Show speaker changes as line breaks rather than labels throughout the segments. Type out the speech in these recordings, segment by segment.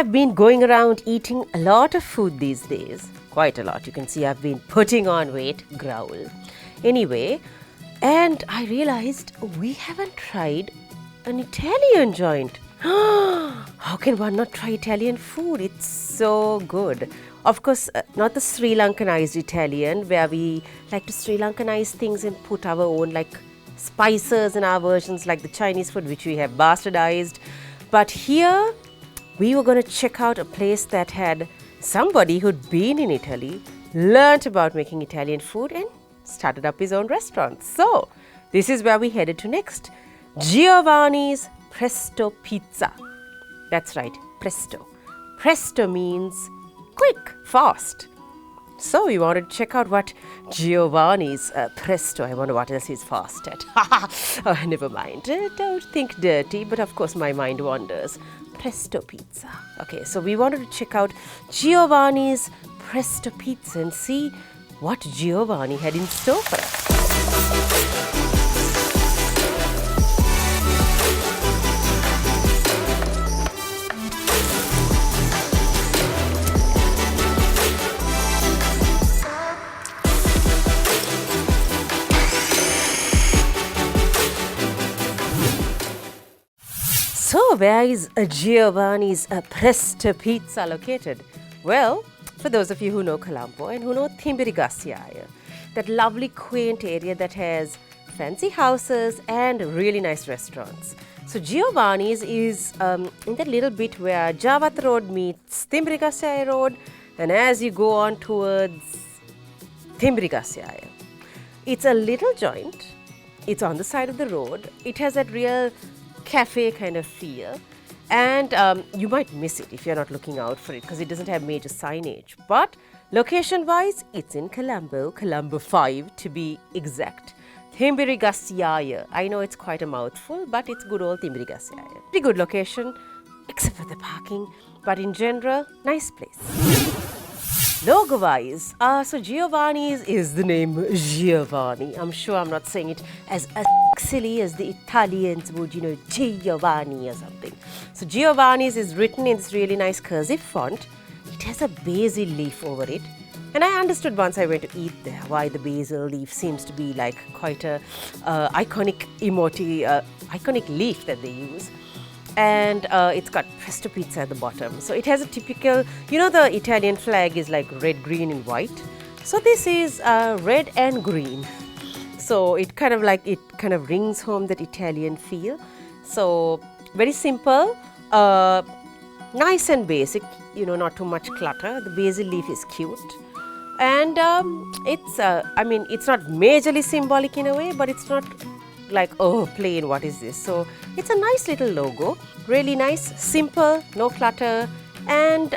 I've been going around eating a lot of food these days. Quite a lot. You can see I've been putting on weight, growl. Anyway, and I realized we haven't tried an Italian joint. How can one not try Italian food? It's so good. Of course, not the Sri Lankanized Italian, where we like to Sri Lankanize things and put our own like spices in our versions, like the Chinese food, which we have bastardized. But here, we were going to check out a place that had somebody who'd been in Italy, learnt about making Italian food, and started up his own restaurant. So, this is where we headed to next. Giovanni's Presto Pizza. That's right, presto. Presto means quick, fast. So we wanted to check out what Giovanni's Presto, I wonder what else he's fast at. Oh, never mind, don't think dirty, but of course my mind wanders. Presto Pizza. Okay, so we wanted to check out Giovanni's Presto Pizza and see what Giovanni had in store for us. So, where is Giovanni's Presto Pizza located? Well, for those of you who know Colombo and who know Timbirigassiaia, that lovely quaint area that has fancy houses and really nice restaurants. So, Giovanni's is in that little bit where Javat Road meets Timbirigassiaia Road, and as you go on towards Timbirigassiaia. It's a little joint. It's on the side of the road. It has that real cafe kind of feel, and you might miss it if you're not looking out for it because it doesn't have major signage. But location wise, it's in Colombo 5 to be exact. Timbirigassiaia. I know it's quite a mouthful, but it's good old Timbirigassiaia. Pretty good location, except for the parking, but in general, nice place. Logo wise, so Giovanni's is the name Giovanni. I'm sure I'm not saying it as silly as the Italians would, Giovanni or something. So Giovanni's is written in this really nice cursive font. It has a basil leaf over it. And I understood once I went to eat there why the basil leaf seems to be like quite a iconic iconic leaf that they use. And it's got Presto Pizza at the bottom. So it has a typical, the Italian flag is like red, green and white. So this is red and green. So it kind of rings home that Italian feel. So very simple, nice and basic, not too much clutter. The basil leaf is cute. And it's not majorly symbolic in a way, but it's not like, oh, plain, what is this? So it's a nice little logo, really nice, simple, no clutter, and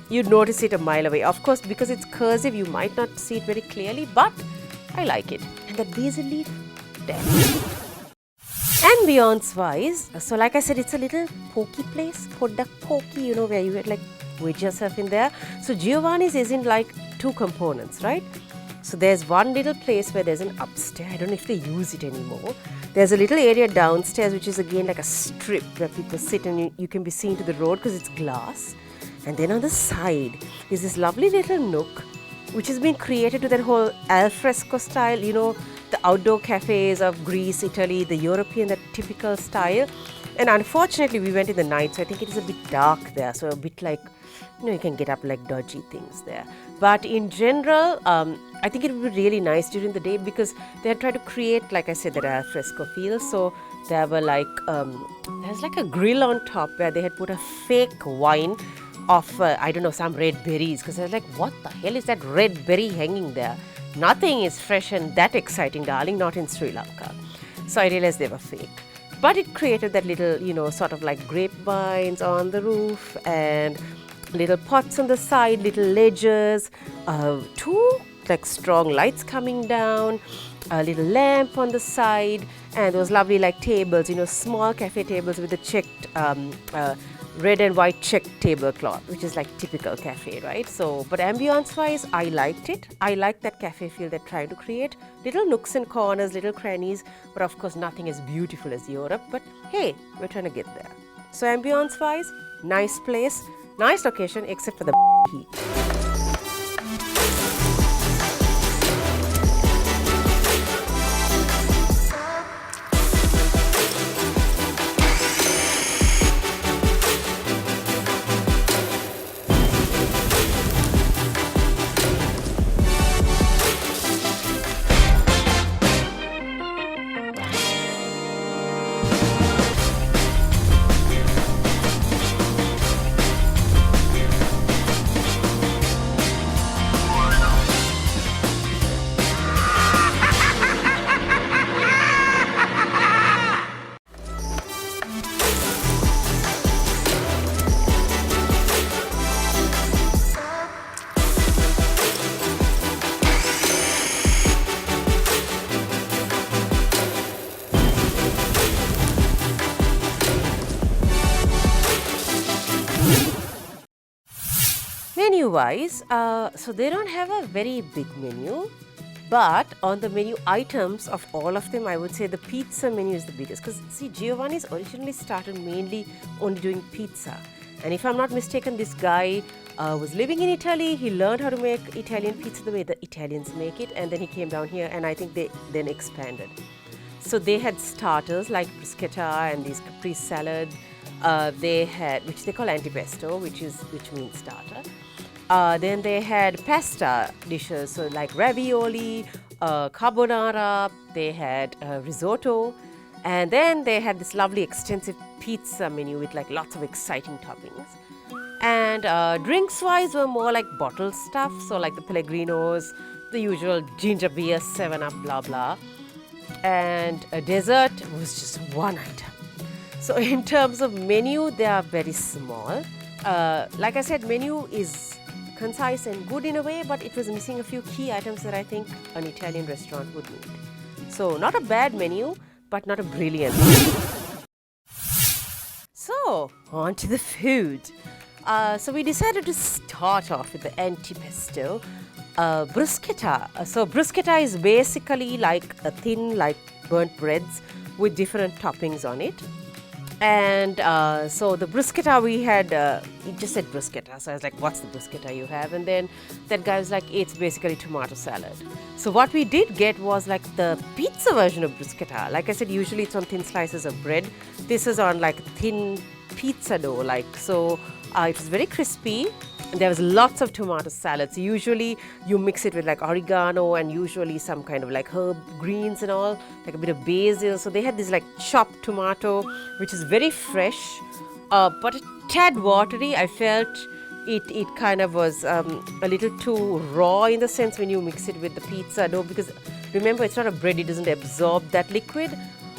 you'd notice it a mile away. Of course, because it's cursive, you might not see it very clearly, but I like it. And that basil leaf, there. Ambience wise, so like I said, it's a little pokey place, podda pokey, where you like wedge yourself in there. So Giovanni's is in like two components, right? So there's one little place where there's an upstairs. I don't know if they use it anymore. There's a little area downstairs which is again like a strip where people sit and you can be seen to the road because it's glass. And then on the side is this lovely little nook which has been created to that whole al fresco style, the outdoor cafes of Greece, Italy, the European, that typical style. And unfortunately we went in the night, so I think it is a bit dark there, so a bit like, you can get up like dodgy things there. But in general, I think it would be really nice during the day because they had tried to create, like I said, that al fresco feel. So there were like, there's like a grill on top where they had put a fake wine of, some red berries. Because I was like, what the hell is that red berry hanging there? Nothing is fresh and that exciting, darling, not in Sri Lanka. So I realized they were fake. But it created that little, sort of like grapevines on the roof and little pots on the side, little ledges, two like strong lights coming down, a little lamp on the side, and those lovely like tables, small cafe tables with the checked red and white checked tablecloth, which is like typical cafe, right? So, but ambience wise, I liked it. I liked that cafe feel they're trying to create. Little nooks and corners, little crannies, but of course nothing as beautiful as Europe. But hey, we're trying to get there. So ambience wise, nice place, nice location except for the heat. Menu wise, so they don't have a very big menu, but on the menu items of all of them, I would say the pizza menu is the biggest, because see, Giovanni's originally started mainly only doing pizza, and if I'm not mistaken, this guy was living in Italy. He learned how to make Italian pizza the way the Italians make it, and then he came down here, and I think they then expanded. So they had starters like bruschetta and these Caprese salad. They had, which they call antipasto, which means starter. Then they had pasta dishes, so like ravioli, carbonara. They had risotto, and then they had this lovely extensive pizza menu with like lots of exciting toppings. And drinks wise were more like bottled stuff, so like the Pellegrinos, the usual ginger beer, 7-Up, blah blah. And a dessert was just one item. So in terms of menu, they are very small. Like I said, menu is concise and good in a way, but it was missing a few key items that I think an Italian restaurant would need. So not a bad menu, but not a brilliant one. So on to the food. So we decided to start off with the antipasto. Bruschetta. So bruschetta is basically like a thin, like burnt breads with different toppings on it. And so the bruschetta we had, it just said bruschetta. So I was like, what's the bruschetta you have? And then that guy was like, it's basically tomato salad. So what we did get was like the pizza version of bruschetta. Like I said, usually it's on thin slices of bread. This is on like thin pizza dough, like so. It was very crispy. There was lots of tomato salad. So usually you mix it with like oregano and usually some kind of like herb greens and all, like a bit of basil. So they had this like chopped tomato, which is very fresh, but a tad watery. I felt it kind of was a little too raw in the sense when you mix it with the pizza dough, because remember, it's not a bread, it doesn't absorb that liquid.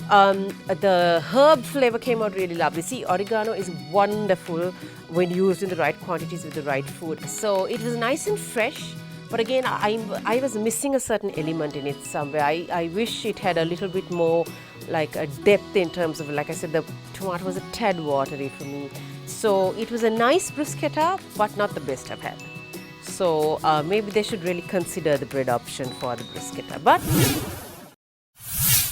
The herb flavor came out really lovely. See, oregano is wonderful when used in the right quantities with the right food. So it was nice and fresh, but again, I was missing a certain element in it somewhere. I wish it had a little bit more like a depth in terms of, like I said, the tomato was a tad watery for me. So it was a nice bruschetta, but not the best I've had. So maybe they should really consider the bread option for the bruschetta. But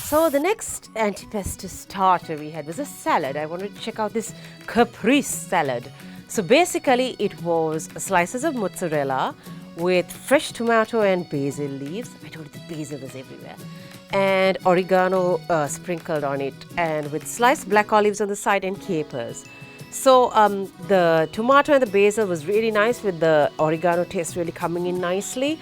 so the next antipasto starter we had was a salad. I wanted to check out this Caprese salad. So basically it was slices of mozzarella with fresh tomato and basil leaves. I told you the basil was everywhere. And oregano sprinkled on it, and with sliced black olives on the side and capers. So the tomato and the basil was really nice, with the oregano taste really coming in nicely.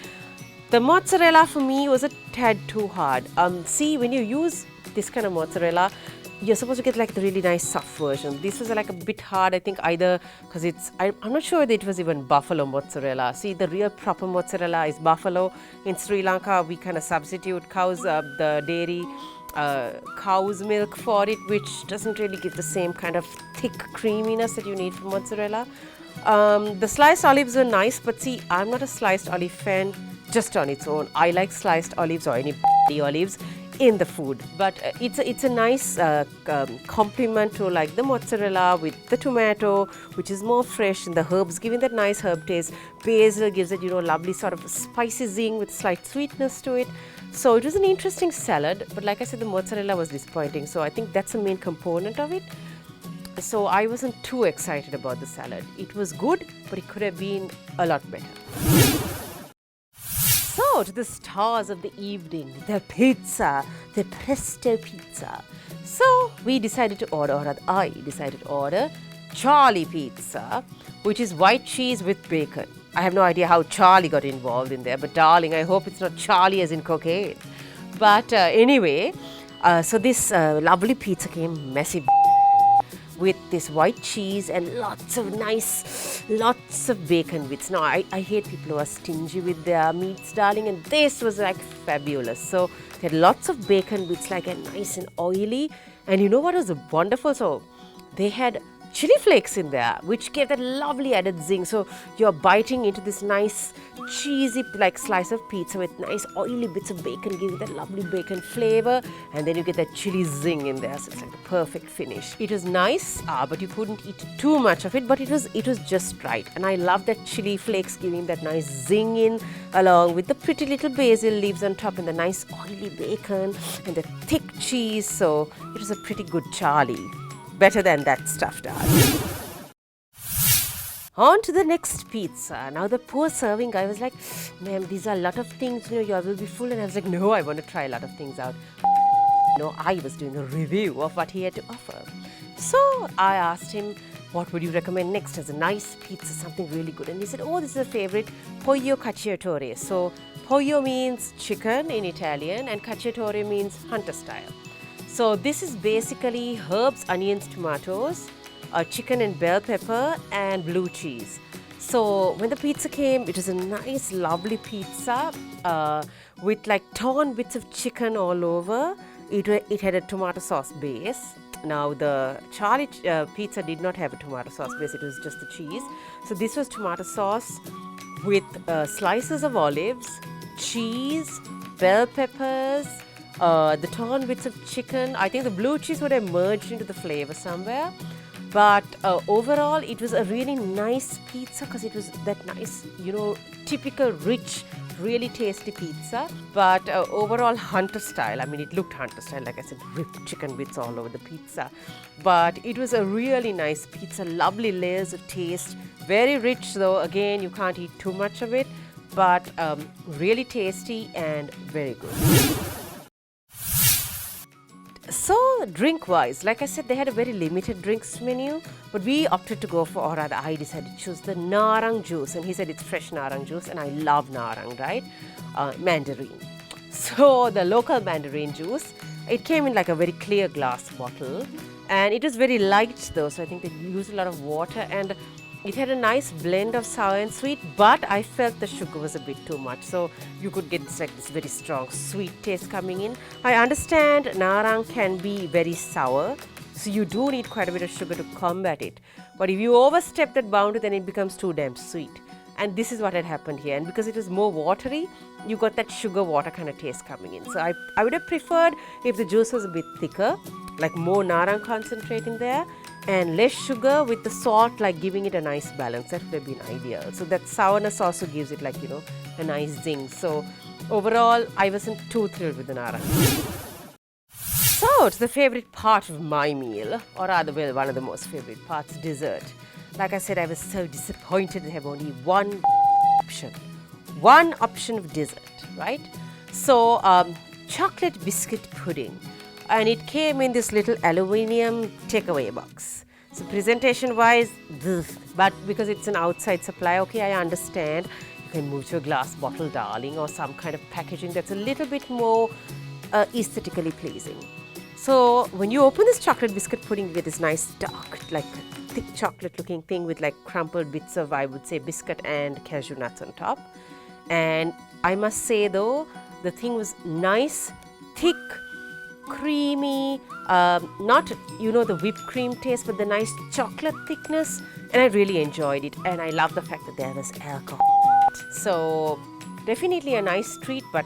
The mozzarella for me was a tad too hard. See, when you use this kind of mozzarella, you're supposed to get like the really nice soft version. This was like a bit hard, I think, either because I'm not sure that it was even buffalo mozzarella. See, the real proper mozzarella is buffalo. In Sri Lanka, we kind of substitute the dairy cow's milk for it, which doesn't really give the same kind of thick creaminess that you need from mozzarella. The sliced olives were nice, but see, I'm not a sliced olive fan just on its own. I like sliced olives or any olives in the food, but it's a nice complement to like the mozzarella with the tomato, which is more fresh, and the herbs giving that nice herb taste. Basil gives it, lovely sort of spicy zing with slight sweetness to it. So it was an interesting salad, but like I said, the mozzarella was disappointing. So I think that's the main component of it. So I wasn't too excited about the salad. It was good, but it could have been a lot better. So, to the stars of the evening, the pizza, the pesto pizza. So, we decided to order, or rather I decided to order Charlie pizza, which is white cheese with bacon. I have no idea how Charlie got involved in there, but darling, I hope it's not Charlie as in cocaine. But anyway, so this lovely pizza came massive with this white cheese and lots of bacon bits. Now, I hate people who are stingy with their meats, darling, and this was like fabulous. So, they had lots of bacon bits, like a nice and oily. And you know what was wonderful? So, they had chili flakes in there, which gave that lovely added zing. So, you're biting into this nice cheesy like slice of pizza with nice oily bits of bacon, giving that lovely bacon flavor, and then you get that chili zing in there. So it's like the perfect finish. It was nice, but you couldn't eat too much of it, but it was just right. And I love that chili flakes giving that nice zing in, along with the pretty little basil leaves on top and the nice oily bacon and the thick cheese. So it was a pretty good Charlie. Better than that stuff, darling. On to the next pizza. Now the poor serving guy was like, ma'am, these are a lot of things, you all will be full. And I was like, no, I want to try a lot of things out. No, I was doing a review of what he had to offer. So I asked him, what would you recommend next as a nice pizza, something really good? And he said, oh, this is a favorite, pollo cacciatore. So pollo means chicken in Italian and cacciatore means hunter style. So this is basically herbs, onions, tomatoes, chicken and bell pepper and blue cheese. So when the pizza came, it was a nice lovely pizza with like torn bits of chicken all over. It had a tomato sauce base. Now the Charlie pizza did not have a tomato sauce base, it was just the cheese. So this was tomato sauce with slices of olives, cheese, bell peppers, the torn bits of chicken. I think the blue cheese would have merged into the flavor somewhere. But overall, it was a really nice pizza because it was that nice, typical rich, really tasty pizza. But overall, hunter style. I mean, it looked hunter style, like I said, ripped chicken bits all over the pizza. But it was a really nice pizza, lovely layers of taste. Very rich, though. Again, you can't eat too much of it. But really tasty and very good. So, drink-wise, like I said, they had a very limited drinks menu, but we opted to go for, or rather I decided to choose the narang juice, and he said it's fresh narang juice, and I love narang, right? Mandarin. So, the local Mandarin juice, it came in like a very clear glass bottle, and it was very light though, so I think they used a lot of water, and it had a nice blend of sour and sweet, but I felt the sugar was a bit too much. So you could get this very strong sweet taste coming in. I understand narang can be very sour, so you do need quite a bit of sugar to combat it. But if you overstep that boundary, then it becomes too damn sweet. And this is what had happened here. And because it was more watery, you got that sugar water kind of taste coming in. So I would have preferred if the juice was a bit thicker, like more narang concentrate in there, and less sugar with the salt, like giving it a nice balance. That would have been ideal. So that sourness also gives it like, a nice zing. So overall, I wasn't too thrilled with the narang. So to the favorite part of my meal, or rather, well, one of the most favorite parts, dessert. Like I said, I was so disappointed to have only one option of dessert, right? So chocolate biscuit pudding. And it came in this little aluminium takeaway box. So presentation-wise, but because it's an outside supply, okay, I understand. You can move to a glass bottle, darling, or some kind of packaging that's a little bit more aesthetically pleasing. So when you open this chocolate biscuit pudding, you get this nice dark, like thick chocolate-looking thing with like crumpled bits of, I would say, biscuit and cashew nuts on top. And I must say, though, the thing was nice, thick, creamy, not the whipped cream taste, but the nice chocolate thickness, and I really enjoyed it. And I love the fact that there was alcohol. So definitely a nice treat, but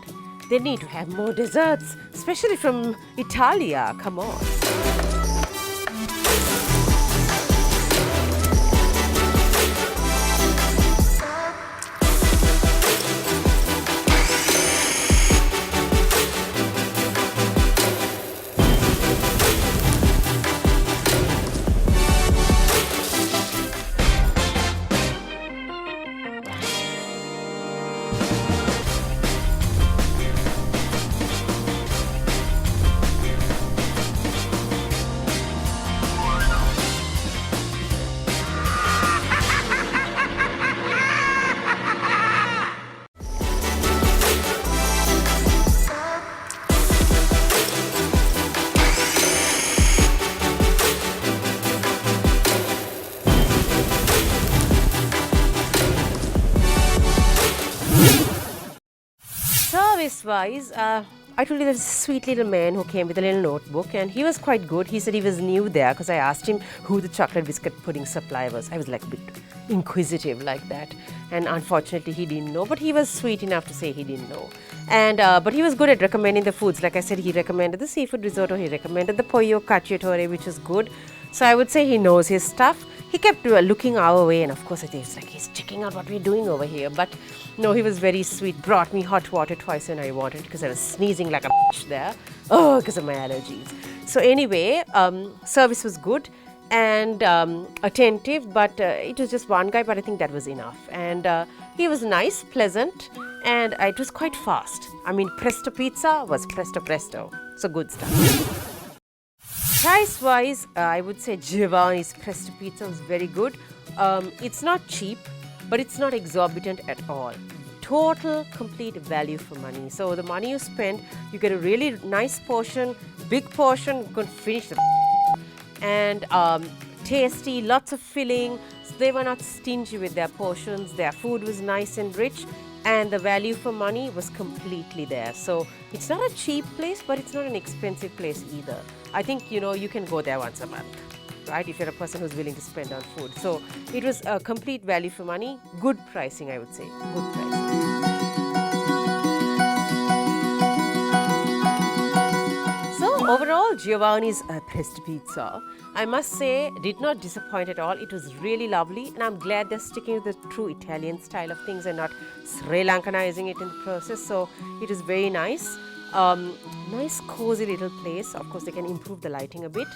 they need to have more desserts, especially from Italia. Come on. Service-wise, I told you there's a sweet little man who came with a little notebook, and he was quite good. He said he was new there because I asked him who the chocolate biscuit pudding supplier was. I was like a bit inquisitive like that, and unfortunately he didn't know, but he was sweet enough to say he didn't know. And but he was good at recommending the foods. Like I said, he recommended the seafood risotto, he recommended the pollo cacciatore, which is good. So I would say he knows his stuff. He kept looking our way, and of course it's like he's checking out what we're doing over here. But no, he was very sweet. Brought me hot water twice when I wanted because I was sneezing like a bitch there. Oh, because of my allergies. So anyway, service was good and attentive, but it was just one guy, but I think that was enough. And he was nice, pleasant, and it was quite fast. I mean, presto pizza was presto. So good stuff. Price-wise, I would say Giovanni's Presto Pizza was very good. It's not cheap, but it's not exorbitant at all. Total, complete value for money. So the money you spend, you get a really nice portion, big portion, you can finish the and tasty, lots of filling. So they were not stingy with their portions. Their food was nice and rich, and the value for money was completely there. So it's not a cheap place, but it's not an expensive place either. I think, you can go there once a month, right, if you're a person who's willing to spend on food. So it was a complete value for money, good pricing, I would say, good pricing. So overall, Giovanni's Presto Pizza, I must say, did not disappoint at all. It was really lovely, and I'm glad they're sticking to the true Italian style of things and not Sri Lankanizing it in the process. So it was very nice. Nice cozy little place. Of course, they can improve the lighting a bit.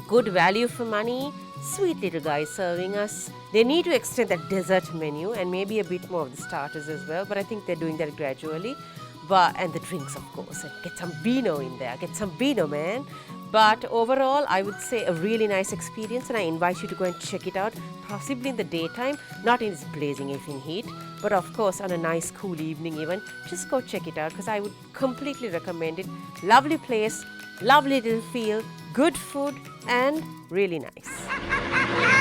Good value for money. Sweet little guys serving us. They need to extend that dessert menu and maybe a bit more of the starters as well, but I think they're doing that gradually. And the drinks, of course, and get some vino in there. Get some vino, man. But overall, I would say a really nice experience, and I invite you to go and check it out, possibly in the daytime, not in its blazing evening heat, but of course on a nice cool evening even. Just go check it out because I would completely recommend it. Lovely place, lovely little feel, good food, and really nice.